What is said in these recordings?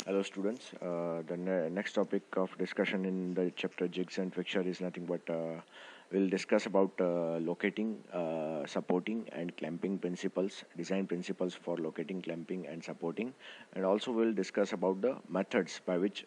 Hello students. The next topic of discussion in the chapter jigs and fixture is nothing but we'll discuss about locating, supporting and clamping principles, design principles for locating, clamping and supporting, and also we'll discuss about the methods by which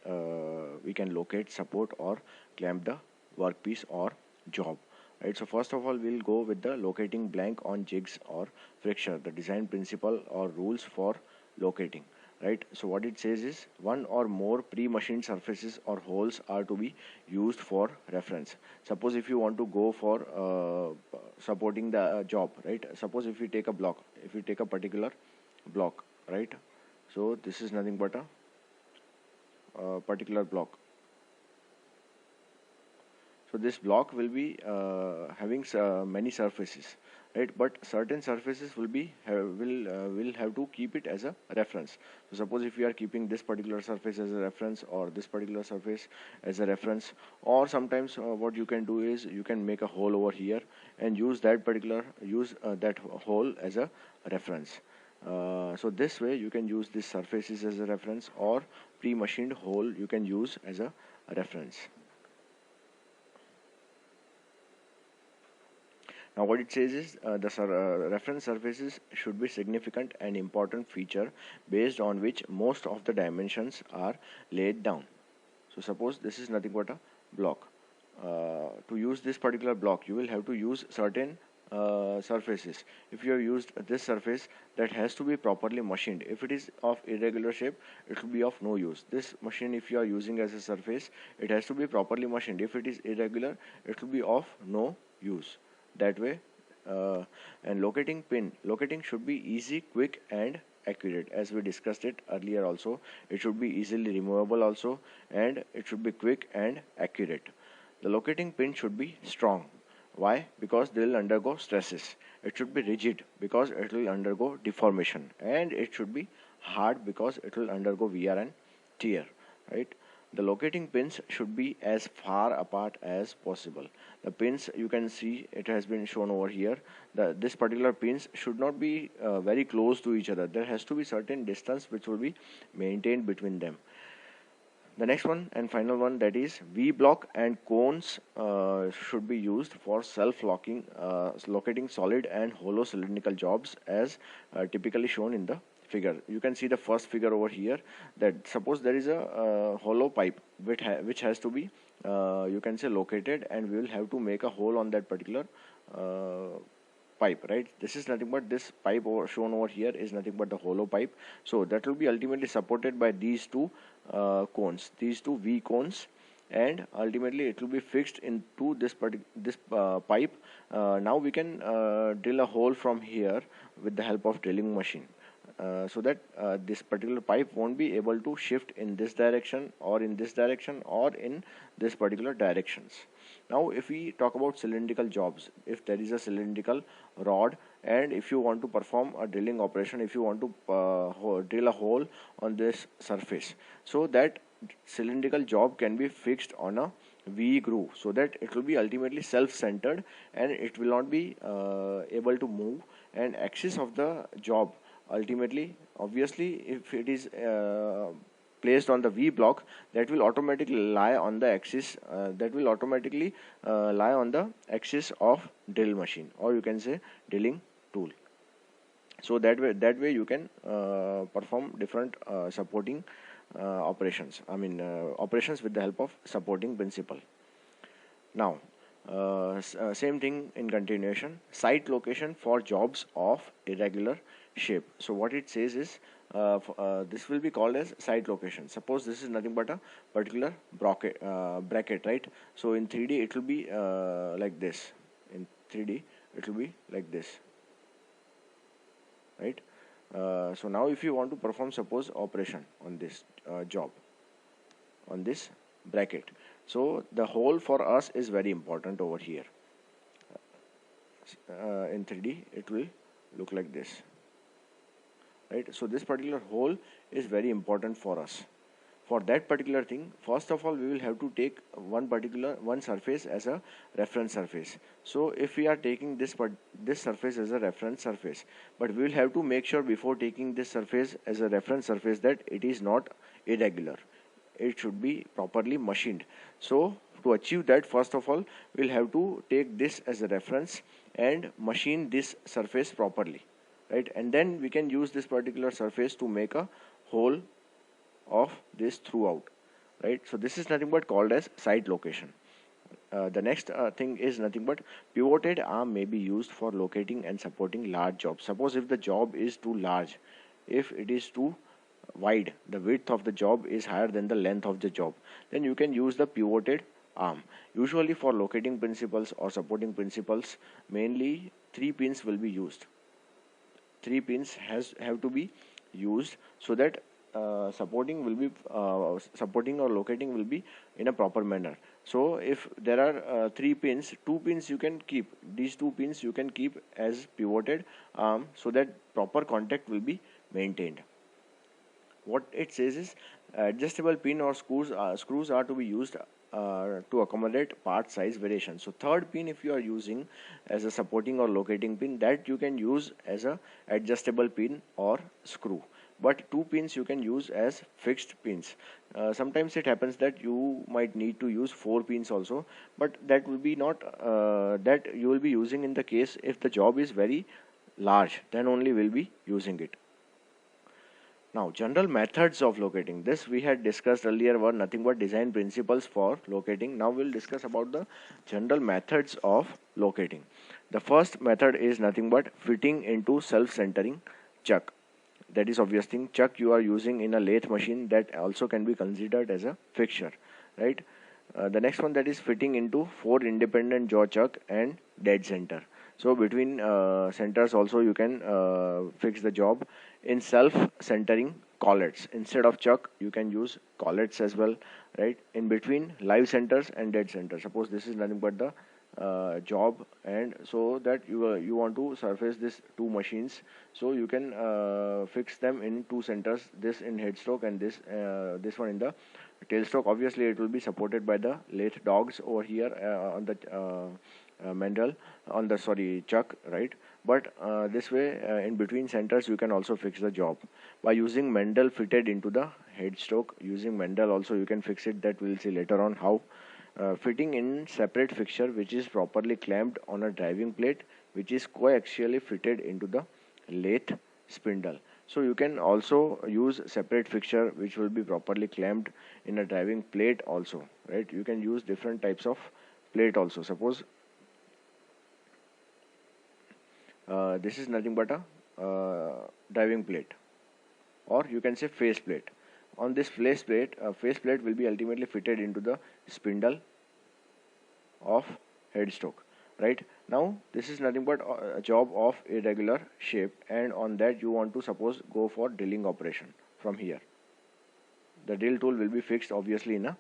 we can locate, support or clamp the workpiece or job. Right, so first of all we'll go with the locating blank on jigs or fixture, the design principle or rules for locating. Right, so what it says is one or more pre-machined surfaces or holes are to be used for reference. Suppose if you want to go for supporting the job, right? Suppose if you take a block, if you take a particular block, right? So this is nothing but a particular block. So this block will be having many surfaces, right? But certain surfaces will have to keep it as a reference. So suppose if you are keeping this particular surface as a reference, or this particular surface as a reference, or sometimes what you can do is you can make a hole over here and use that hole as a reference. So this way you can use these surfaces as a reference, or pre-machined hole you can use as a reference. Now what it says is the reference surfaces should be significant and important feature based on which most of the dimensions are laid down. So suppose this is nothing but a block. To use this particular block you will have to use certain surfaces. If you have used this surface, that has to be properly machined. If it is of irregular shape, it will be of no use. This machine, if you are using as a surface, it has to be properly machined. If it is irregular, it will be of no use. That way, and locating should be easy, quick and accurate. As we discussed it earlier also, it should be easily removable also, and it should be quick and accurate. The locating pin should be strong. Why? Because they will undergo stresses. It should be rigid because it will undergo deformation, and it should be hard because it will undergo wear and tear, right? The locating pins should be as far apart as possible. The pins, you can see it has been shown over here. This particular pins should not be very close to each other. There has to be certain distance which will be maintained between them. The next one and final one, that is V-block and cones should be used for self-locking, locating solid and hollow cylindrical jobs as typically shown in the figure. You can see the first figure over here, that suppose there is a hollow pipe which has to be you can say located, and we will have to make a hole on that particular pipe, right? This is nothing but this pipe shown over here is nothing but the hollow pipe. So that will be ultimately supported by these two cones, these two V cones, and ultimately it will be fixed into this pipe. Now we can drill a hole from here with the help of drilling machine. So that this particular pipe won't be able to shift in this direction or in this direction or in this particular directions. Now if we talk about cylindrical jobs, if there is a cylindrical rod and if you want to perform a drilling operation, if you want to drill a hole on this surface, so that cylindrical job can be fixed on a V groove, so that it will be ultimately self-centered and it will not be able to move, and axis of the job ultimately, obviously if it is placed on the V block, that will automatically lie on the axis of drill machine, or you can say drilling tool. So that way you can perform different supporting operations, operations with the help of supporting principle. Now same thing in continuation, site location for jobs of irregular shape. So what it says is this will be called as site location. Suppose this is nothing but a particular bracket, right? So in 3D it will be like this. In 3D it will be like this, right? So now if you want to perform suppose operation on this job, on this bracket, so the hole for us is very important over here. In 3D it will look like this, right? So this particular hole is very important for us For that particular thing, first of all we will have to take one surface as a reference surface. So if we are taking this surface as a reference surface, but we will have to make sure before taking this surface as a reference surface that it is not irregular, it should be properly machined. So to achieve that, first of all we'll have to take this as a reference and machine this surface properly, right? And then we can use this particular surface to make a hole of this throughout, right? So this is nothing but called as site location. The next thing is nothing but pivoted arm may be used for locating and supporting large jobs. Suppose if the job is too large, if it is too wide, the width of the job is higher than the length of the job, then you can use the pivoted arm. Usually for locating principles or supporting principles, mainly 3 pins will be used. 3 pins have to be used so that supporting or locating will be in a proper manner. So if there are 3 pins, 2 pins you can keep. These 2 pins you can keep as pivoted arm so that proper contact will be maintained. What it says is adjustable pin or screws are to be used to accommodate part size variation. So third pin, if you are using as a supporting or locating pin, that you can use as a adjustable pin or screw, but 2 pins you can use as fixed pins. Sometimes it happens that you might need to use 4 pins also, but that will be not that you will be using in the case if the job is very large, then only will be using it. Now, general methods of locating. This we had discussed earlier were nothing but design principles for locating. Now we'll discuss about the general methods of locating. The first method is nothing but fitting into self-centering chuck. That is obvious thing. Chuck you are using in a lathe machine, that also can be considered as a fixture, right? The next one, that is fitting into 4 independent jaw chuck and dead center. So between centers also you can fix the job. In self-centering collets, instead of chuck you can use collets as well, right? In between live centers and dead centers. Suppose this is nothing but the job, and so that you want to surface this 2 machines, so you can fix them in 2 centers, this in headstock and this one in the tailstock. Obviously it will be supported by the lathe dogs over here on the mandrel, on the chuck, right? But this way in between centers you can also fix the job by using mandrel fitted into the headstock. Using mandrel also you can fix it, that we'll see later on how. Fitting in separate fixture which is properly clamped on a driving plate which is coaxially fitted into the lathe spindle. So you can also use separate fixture which will be properly clamped in a driving plate also, right? You can use different types of plate also. Suppose this is nothing but a driving plate, or you can say face plate. On this face plate will be ultimately fitted into the spindle of headstock, right? Now this is nothing but a job of irregular shape, and on that you want to suppose go for drilling operation. From here the drill tool will be fixed obviously in a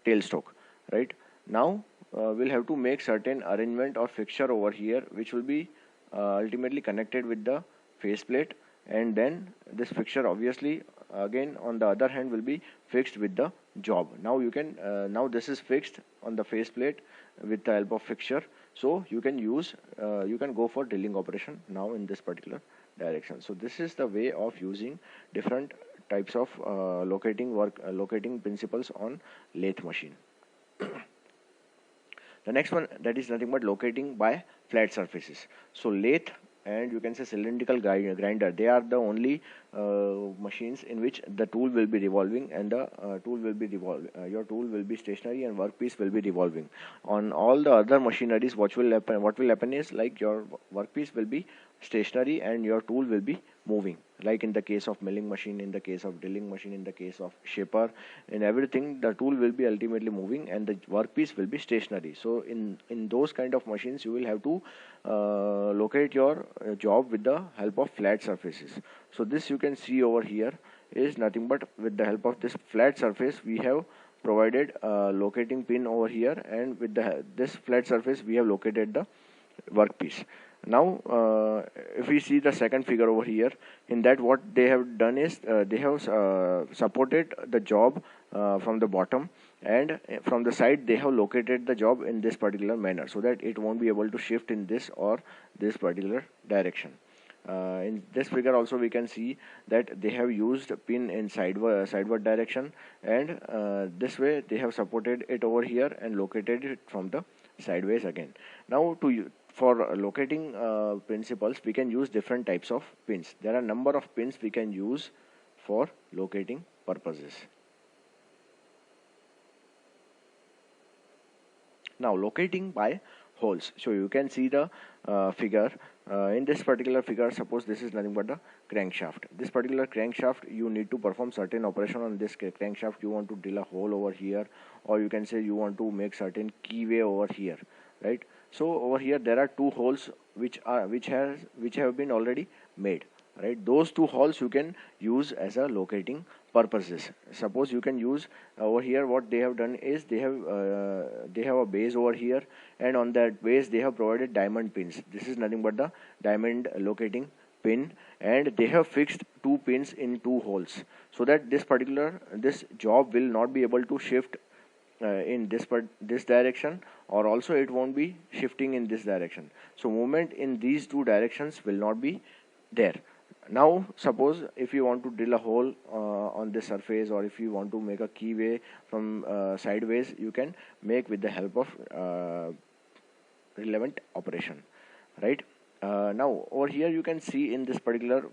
tailstock, right? Now we'll have to make certain arrangement or fixture over here which will be ultimately connected with the faceplate, and then this fixture obviously again on the other hand will be fixed with the job. Now you can now this is fixed on the faceplate with the help of fixture, so you can use you can go for drilling operation now in this particular direction. So this is the way of using different types of locating principles on lathe machine. The next one, that is nothing but locating by flat surfaces. So lathe and you can say cylindrical grinder, they are the only machines in which the tool will be revolving, and the tool will be your tool will be stationary and workpiece will be revolving. On all the other machineries, what will happen is, like, your workpiece will be stationary and your tool will be moving, like in the case of milling machine, in the case of drilling machine, in the case of shaper. In everything the tool will be ultimately moving and the workpiece will be stationary. So in those kind of machines you will have to locate your job with the help of flat surfaces. So this you can see over here is nothing but with the help of this flat surface we have provided a locating pin over here, and with this flat surface we have located the workpiece. Now, if we see the second figure over here, in that what they have done is they have supported the job from the bottom, and from the side they have located the job in this particular manner so that it won't be able to shift in this or this particular direction. In this figure also we can see that they have used pin in sideward direction, and this way they have supported it over here and located it from the sideways again. Now for locating principles, we can use different types of pins. There are number of pins we can use for locating purposes. Now locating by holes. So you can see the figure. In this particular figure, suppose this is nothing but the crankshaft. This particular crankshaft, you need to perform certain operation on this crankshaft. You want to drill a hole over here, or you can say you want to make certain keyway over here, right? So over here there are two holes which have been already made, right? Those two holes you can use as a locating purposes. Suppose you can use over here, what they have done is they have a base over here, and on that base they have provided diamond pins. This is nothing but the diamond locating pin, and they have fixed two pins in two holes so that this job will not be able to shift in this direction, or also it won't be shifting in this direction. So movement in these two directions will not be there. Now suppose if you want to drill a hole on this surface, or if you want to make a keyway from sideways, you can make with the help of relevant operation, right? Now over here you can see in this particular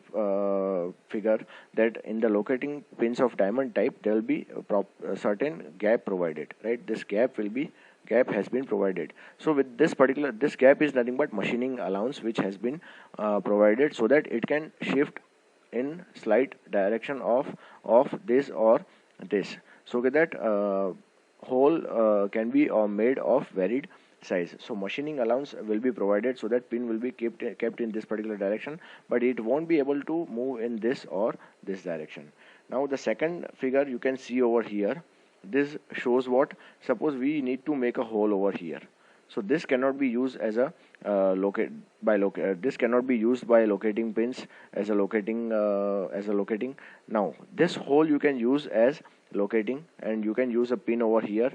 figure that in the locating pins of diamond type there will be a certain gap provided, right? This gap has been provided. So with this gap is nothing but machining allowance which has been provided so that it can shift in slight direction of this or this, so that hole can be made of varied size. So machining allowance will be provided so that pin will be kept in this particular direction, but it won't be able to move in this or this direction. Now the second figure you can see over here, this shows what, suppose we need to make a hole over here. So this cannot be used as a this cannot be used by locating pins as a locating Now this hole you can use as locating, and you can use a pin over here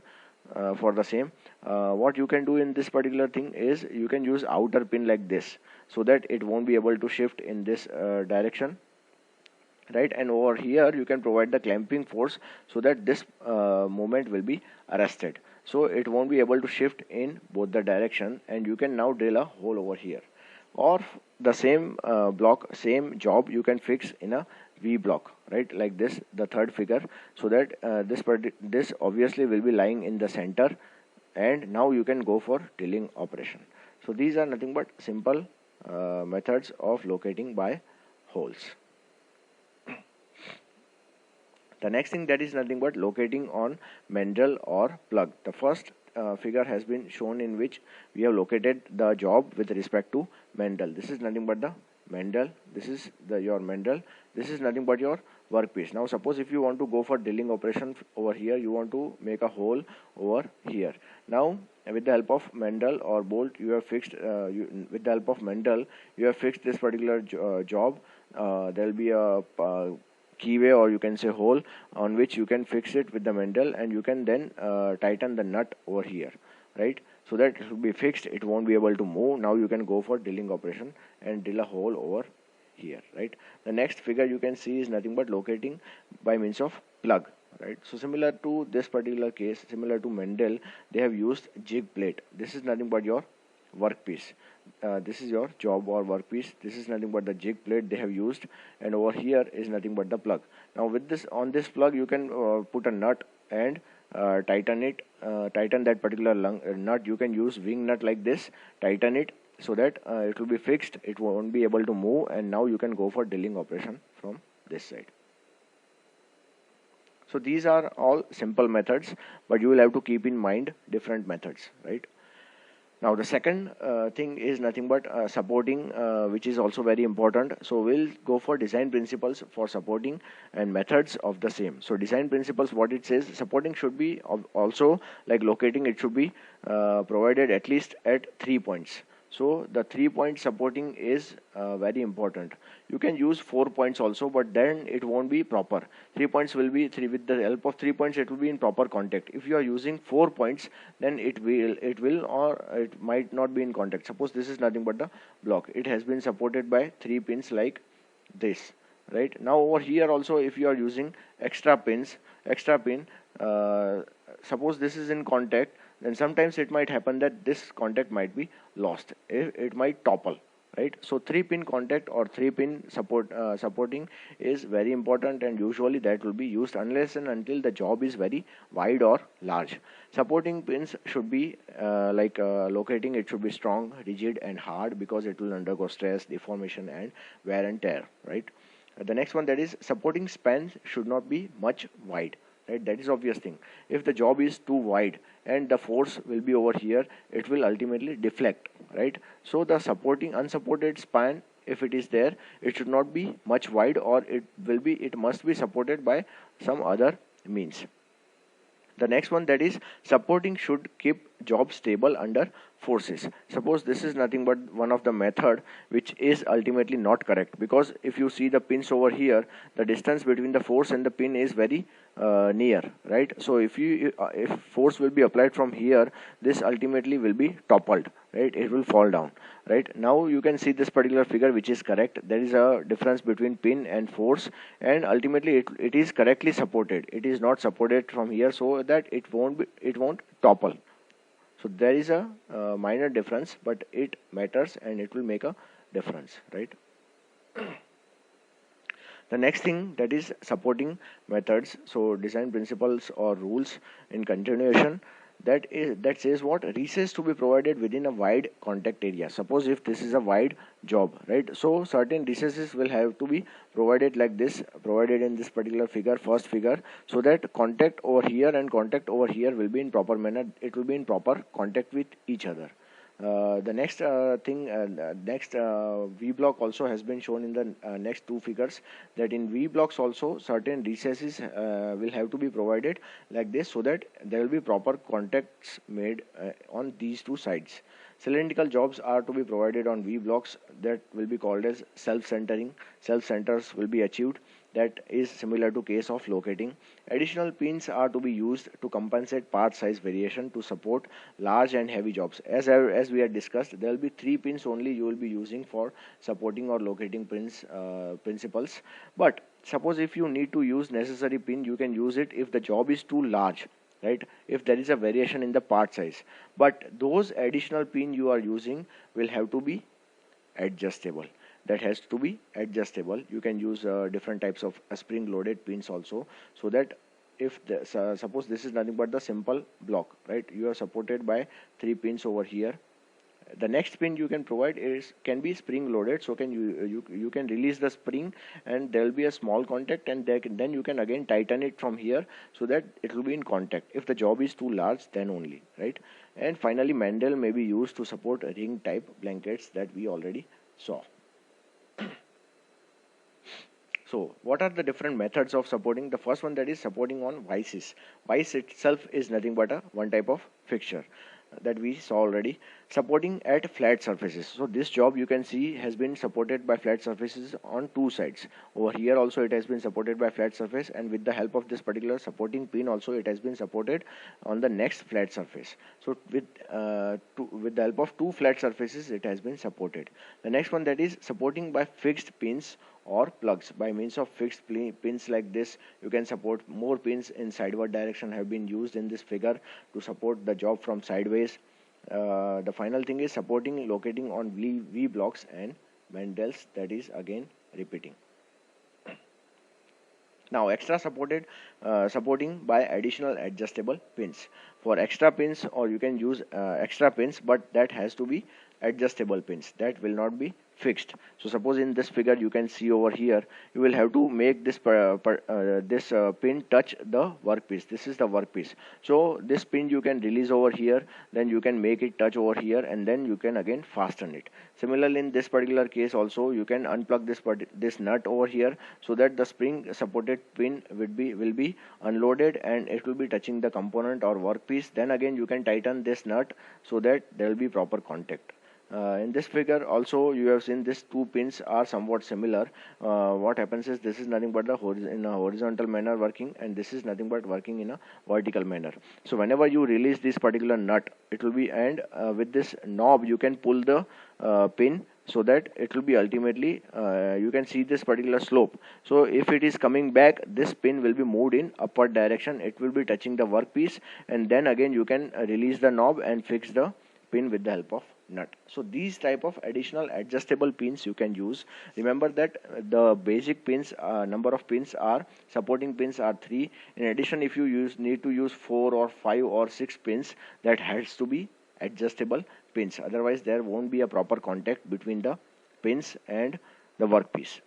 for the same. What you can do in this particular thing is you can use outer pin like this so that it won't be able to shift in this direction, right? And over here you can provide the clamping force so that this movement will be arrested, so it won't be able to shift in both the direction, and you can now drill a hole over here. Or the same same job you can fix in a V block, right? Like this, the third figure, so that this obviously will be lying in the center, and now you can go for drilling operation. So these are nothing but simple methods of locating by holes. The next thing, that is nothing but locating on mandrel or plug. The first figure has been shown in which we have located the job with respect to mandrel. This is nothing but the mandrel. This is your mandrel. This is nothing but your workpiece. Now suppose if you want to go for drilling operation over here, you want to make a hole over here. Now with the help of mandrel or bolt, you have fixed with the help of mandrel you have fixed this particular job. There will be a keyway, or you can say hole, on which you can fix it with the mandrel, and you can then tighten the nut over here, right? So that it will be fixed, it won't be able to move. Now you can go for drilling operation and drill a hole over here, right? The next figure you can see is nothing but locating by means of plug, right? So similar to this particular case, similar to mandrel, they have used jig plate. This is nothing but your workpiece. This is your job or workpiece. This is nothing but the jig plate they have used, and over here is nothing but the plug. Now with this, on this plug you can put a nut and tighten that particular nut. You can use wing nut like this, tighten it so that it will be fixed, it won't be able to move, and now you can go for drilling operation from this side. So these are all simple methods, but you will have to keep in mind different methods, right? Now the second thing is nothing but supporting, which is also very important. So we'll go for design principles for supporting and methods of the same. So design principles, what it says, supporting should be also like locating, it should be provided at least at 3 points. So the 3 point supporting is very important. You can use 4 points also, but then it won't be proper. 3 points will be three, with the help of 3 points it will be in proper contact. If you are using 4 points, then it will or it might not be in contact. Suppose this is nothing but the block. It has been supported by 3 pins like this. Right now over here also, if you are using extra pin, uh, suppose this is in contact, then sometimes it might happen that this contact might be lost. It might topple, right? So 3 pin contact or 3 pin supporting is very important, and usually that will be used unless and until the job is very wide or large. Supporting pins should be locating, it should be strong, rigid and hard, because it will undergo stress, deformation and wear and tear, right? The next one, that is supporting span should not be much wide, right? That is obvious thing. If the job is too wide and the force will be over here, it will ultimately deflect, right? So the supporting unsupported span, if it is there, it should not be much wide, or it must be supported by some other means. The next one, that is supporting should keep job stable under forces. Suppose this is nothing but one of the method which is ultimately not correct, because if you see the pins over here, the distance between the force and the pin is very near, right? So if force will be applied from here, this ultimately will be toppled, right? It will fall down. Right now you can see this particular figure, which is correct. There is a difference between pin and force, and ultimately it is correctly supported. It is not supported from here, so that it won't topple. So there is a minor difference, but it matters and it will make a difference, right? The next thing, that is supporting methods. So design principles or rules in continuation, that says what, recess to be provided within a wide contact area. Suppose if this is a wide job, right? So certain recesses will have to be provided like this, provided in this particular figure, first figure, so that contact over here and contact over here will be in proper manner. It will be in proper contact with each other. The next next V block also has been shown in the next two figures, that in V blocks also certain recesses will have to be provided like this, so that there will be proper contacts made on these two sides. Cylindrical jobs are to be provided on V blocks, that will be called as self-centering. Self-centers will be achieved, that is similar to case of locating. Additional pins are to be used to compensate part size variation to support large and heavy jobs. As we had discussed, there will be 3 pins only you will be using for supporting or locating principles. But suppose if you need to use necessary pin, you can use it if the job is too large, right? If there is a variation in the part size, but those additional pin you are using will have to be adjustable. That has to be adjustable. You can use different types of spring loaded pins also, so that if suppose this is nothing but the simple block, right? You are supported by 3 pins over here. The next pin you can provide can be spring loaded, so you can release the spring and there will be a small contact, and then you can again tighten it from here, so that it will be in contact. If the job is too large, then only, right? And finally, Mandel may be used to support ring type blankets that we already saw. So what are the different methods of supporting? The first one, that is supporting on vices. Vice itself is nothing but a one type of fixture that we saw already. Supporting at flat surfaces. So this job you can see has been supported by flat surfaces on two sides. Over here also it has been supported by flat surface, and with the help of this particular supporting pin also it has been supported on the next flat surface. So with the help of two flat surfaces it has been supported. The next one, that is supporting by fixed pins or plugs. By means of fixed pins like this, you can support. More pins in sideward direction have been used in this figure to support the job from sideways. The final thing is supporting locating on V blocks and Mandels, that is again repeating. Now extra supporting by additional adjustable pins. For extra pins, or you can use extra pins, but that has to be adjustable pins, that will not be fixed. So suppose in this figure you can see over here, you will have to make this pin touch the workpiece. This is the workpiece, so this pin you can release over here, then you can make it touch over here, and then you can again fasten it. Similarly, in this particular case also, you can unplug this nut over here, so that the spring supported pin will be unloaded and it will be touching the component or workpiece. Then again you can tighten this nut, so that there will be proper contact. In this figure also you have seen these two pins are somewhat similar. What happens is this is nothing but the in a horizontal manner working, and this is nothing but working in a vertical manner. So whenever you release this particular nut, it will be, and with this knob you can pull the pin, so that it will be ultimately you can see this particular slope. So if it is coming back, this pin will be moved in upward direction, it will be touching the workpiece, and then again you can release the knob and fix the pin with the help of nut. So these type of additional adjustable pins you can use. Remember that the basic pins, number of pins are, supporting pins are 3. In addition, if you need to use 4 or 5 or 6 pins, that has to be adjustable pins, otherwise there won't be a proper contact between the pins and the workpiece.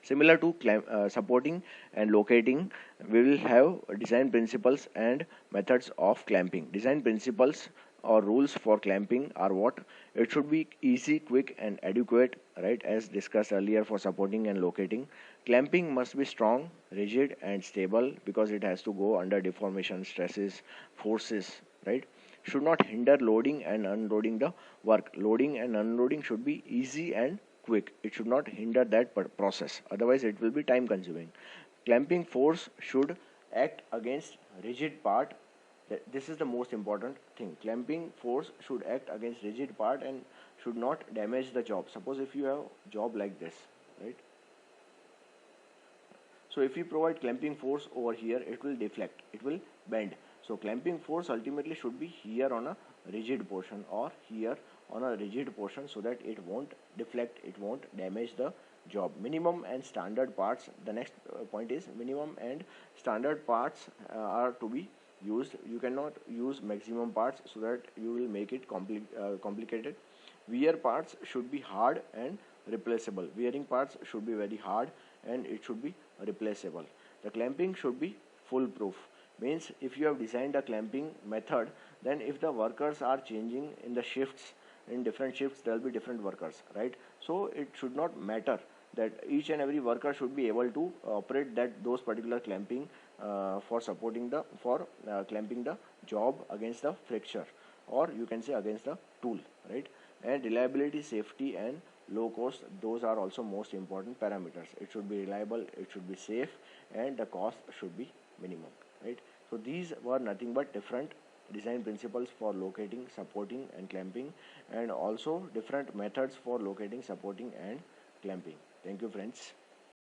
Similar to supporting and locating, we will have design principles and methods of clamping. Design principles or rules for clamping are what? It should be easy, quick and adequate, right, as discussed earlier for supporting and locating. Clamping must be strong, rigid and stable, because it has to go under deformation, stresses, forces, right. Should not hinder loading and unloading the work. Loading and unloading should be easy and quick. It should not hinder that process, otherwise it will be time consuming. Clamping force should act against rigid part. This is the most important thing. Clamping force should act against rigid part and should not damage the job. Suppose if you have job like this, right, so if you provide clamping force over here, it will deflect, it will bend. So clamping force ultimately should be here on a rigid portion or here on a rigid portion, so that it won't deflect, it won't damage the job. Minimum and standard parts. The next point is minimum and standard parts are to be used. You cannot use maximum parts, so that you will make it complicated. Wear parts should be hard and replaceable. Wearing parts should be very hard and it should be replaceable. The clamping should be foolproof. Means if you have designed a clamping method, then if the workers are changing in the shifts, in different shifts there will be different workers, right. So it should not matter that each and every worker should be able to operate those particular clamping for supporting the clamping the job against the fracture, or you can say against the tool, right. And reliability, safety and low cost, those are also most important parameters. It should be reliable, it should be safe, and the cost should be minimum, right. So these were nothing but different design principles for locating, supporting and clamping, and also different methods for locating, supporting and clamping. Thank you friends.